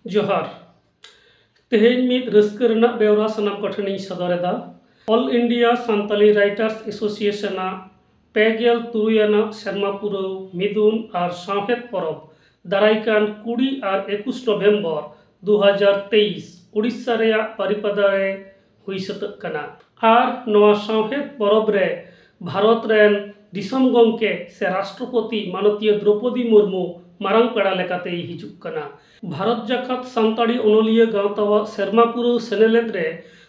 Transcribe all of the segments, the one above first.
जोहार तेहेन मिद रस्कर रना बेवरा सनाम कठिन सदरेदा all India Santali writers association पेगेल तुरुयाना शर्मा पुरव मिदुन और साहेद परब दारायकान 20 और 21 नवंबर 2023 उड़ीसा रे परिपदा रे हुई सतक कना और नवा साहेद परब रे भारत रेन दिसम गंके से राष्ट्रपति माननीय द्रौपदी मुर्मू मारंग पेड़ा लेकाते हिजुक कना। भारत जाकात सान्ताड़ी ओनलिया गावतावा शर्मा पुरव सेनेलेद रे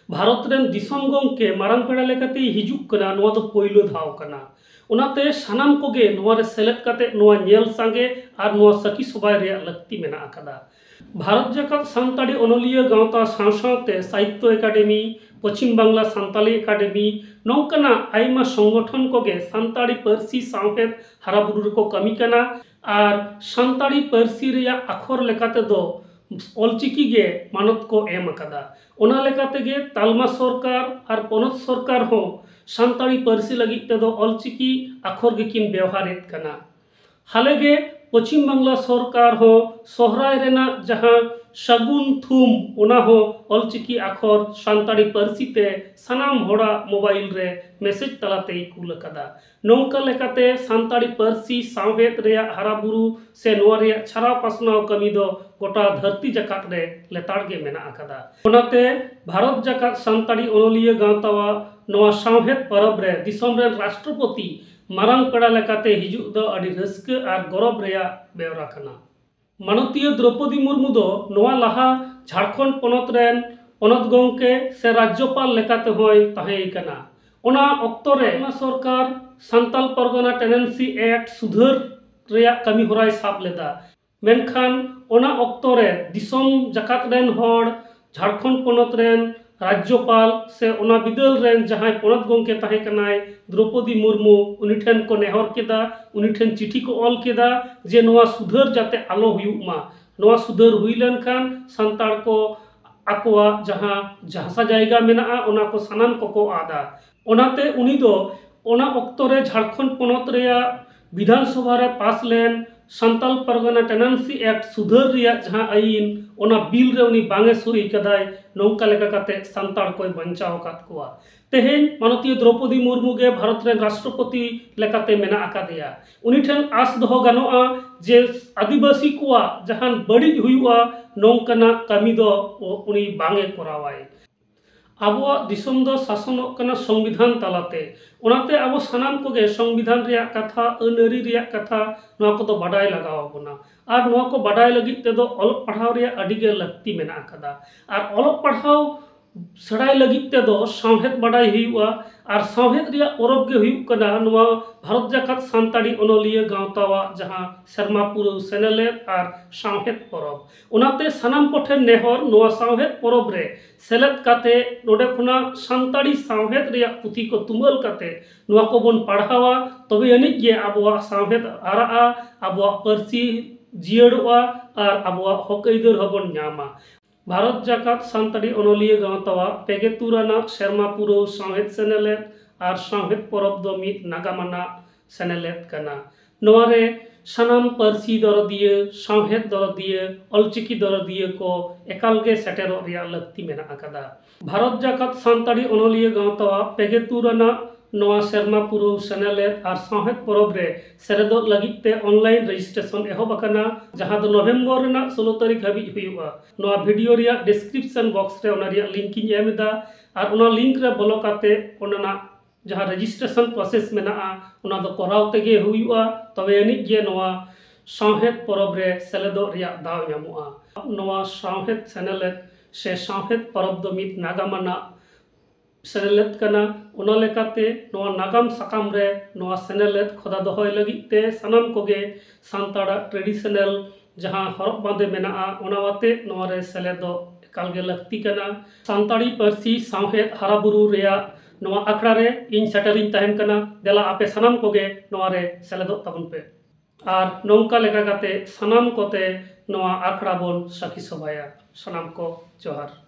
भारत रेन दिसम गंके मारंग पेड़ा लेकाते हिजुक कना। नवा दो पहिलो धाव कना उनाते सानाम कोगे नवा रे सेलेद काते नवा नेल सांगे और नवा सखी सबाय रे लक्ति मेना आकादा। भारत जाकात सान्ताड़ी ओनलिया गावता सावसावते साहित्य एकाडेमी पश्चिम बांग्ला सान्ताली एकाडेमी नौकना आयमा संगठन कोगे सान्ताड़ी पारसी सावहेद हाराबुरु रेको कमी कना और सान्ताड़ी पारसी रेया आखर लेकाते दो ऑलचिकी गे मानत को एम अकादा। ओना लेकाते गे तालमा सरकार और पनत सरकार हो सान्ताड़ी पारसी लगित ते दो ऑलचिकी आखर गे किन व्यवहारेत कना। हाले गे पश्चिम बांग्ला सरकार हो सोहराय रेना जहां सगुन थुम ओना हो ऑलचिकी आखर सान्ताड़ी पारसी ते सानाम होड़ा मोबाइल रे मैसेज तलाते कुल कदा। नौका लेकाते सान्ताड़ी पारसी सावहेद रेया हाराबुरु से नोआ रेया छारा पासनाव कमी दो गोटा धरती जाकात रे लेताड़ गे मेना आकादा। ओनाते भारत जाकात सान्ताड़ी ओनलिया गावतावा नोआ सावहेद परब रे दिसम रे राष्ट्रपति मारंग पेड़ा लेकाते हिजुक दो अड़ी रस्क और गौरव रेया बेवरा कना। माननीय द्रौपदी मुर्मू दो नोआ लहा झारखंड पनत रेन पनत गंके से राज्यपाल लेकाते होय ताहे कना। ओना अक्तो रे सरकार सान्ताल परगना टेनेंसी एक्ट सुधार रेया कमी होराय साब लेदा। मेनखान ओना अक्तो रे दिसम जाकात रेन होड़ झारखंड पनत रेन राज्यपाल से ओना बिदल रेन जहां पनत गंके ताहे कनाय द्रौपदी मुर्मू उनी ठेन को नेहर केदा उनी ठेन चिठी को ऑल केदा जे नोआ सुधार जाते आलो हुयुक मा। नोआ सुधार हुई लेनखान सान्ताड़ को आकोआ जहां जहासा जायगा मेना ओना को सानाम को आदा। ओनाते उनी दो ओना अक्तो रे झारखंड पनत रेया विधानसभा रे पास लेन सान्ताल परगना टेनेंसी एक्ट सुधार रिया जहां आईन ओना बिल रे उनी बांगे सही कदाय नौका लेका काते सान्ताड़ कोय बंचाव कात कोआ। तेहेन माननीय द्रौपदी मुर्मू गे भारत रेन राष्ट्रपति लेकाते मेना आकादेया। उनी ठेन आस दोहो गानोआ जे आदिवासी कोआ जहां बड़ी हुयुआ नौकना कमी दो उनी बांगे कोरावाय। आबो दिसम दो शासन कना संविधान तालाते ओनाते आबो सानाम कोगे संविधान रिया कथा अनरी रिया कथा नोआ को दो बाडाय लगाव बना और नोआ को बाडाय लगित ते दो अलग पढ़ाव रिया अडी गे लक्ति मेना आकादा। और अलग पढ़ाव सड़ाई लगित ते दो सावहेद बाडाय हुयुआ और सावहेद रिया परब गे हुयुक कना नोआ भारत जाकात सान्ताड़ी ओनलिया गावतावा जहां शर्मा पुरव सेनेलेद और सावहेद परब। ओनाते सानाम कोठे नेहर नोआ सावहेद परब रे सेलेद काते नोडे खुना सान्ताड़ी सावहेद रिया पुथी को तुमल काते नोआ को बोन पढ़ावा तबे अनिक गे आबोआ सावहेद आराआ आबोआ पारसी जियड़ोआ और आबोआ हक आइदार हबन न्यामा। भारत जाकात सान्ताड़ी ओनलिया गावतावा पेगे तुराना शर्मा पुरव सावहेद सेनेलेद और सावहेद परब दो मिद नागामाना सेनेलेद कना। नोआ रे सानाम पारसी दरदिया सावहेद दरदिया ऑलचिकी दरदिया को एकाल गे सेटेरो रिया लक्ति मेना आकादा। भारत जाकात सान्ताड़ी ओनलिया गावतावा पेगे तुराना नोआ शर्मा पुरव सेनेलेद और सावहेद परब रे सेरेदो लगित ते ऑनलाइन रजिस्ट्रेशन एहब अकाना जहां दो नवंबर रेना 16 तारीख हाबी हुयुआ। नोआ वीडियो रिया डिस्क्रिप्शन बॉक्स रे ओना रिया लिंक इᱧ एम एदा और ओना लिंक रे बोलो काते ओना जहां रजिस्ट्रेशन प्रोसेस मेना ओना दो कराव तेगे हुयुआ तबे अनिक गे नोआ सावहेद परब रे सेलेदो रिया दाव ᱧᱟᱢᱚᱜᱼᱟ। नोआ सावहेद सेनेलेद से सावहेद परब दो मिद नागामाना सेनेलेद कना। ओना लेकाते नोआ नागाम साकाम रे नोआ सेनेलेद खोदा दोहय लगित ते सानाम कोगे सान्ताड़ा ट्रेडिशनल जहां हरप बांधे मेना ओना वाते नोआ रे सेलेदो एकाल गे लक्ति कना। सान्ताड़ी पारसी सावहेद हाराबुरु रेया नोआ आखड़ा रे इन सेटरिंग तहन कना देला आपे सानाम कोगे नोआ रे सेलेदो ताबन पे और नौका लेका काते सानाम कोते नोआ आखड़ा बोन साखी सभाया। सानाम को जोहार।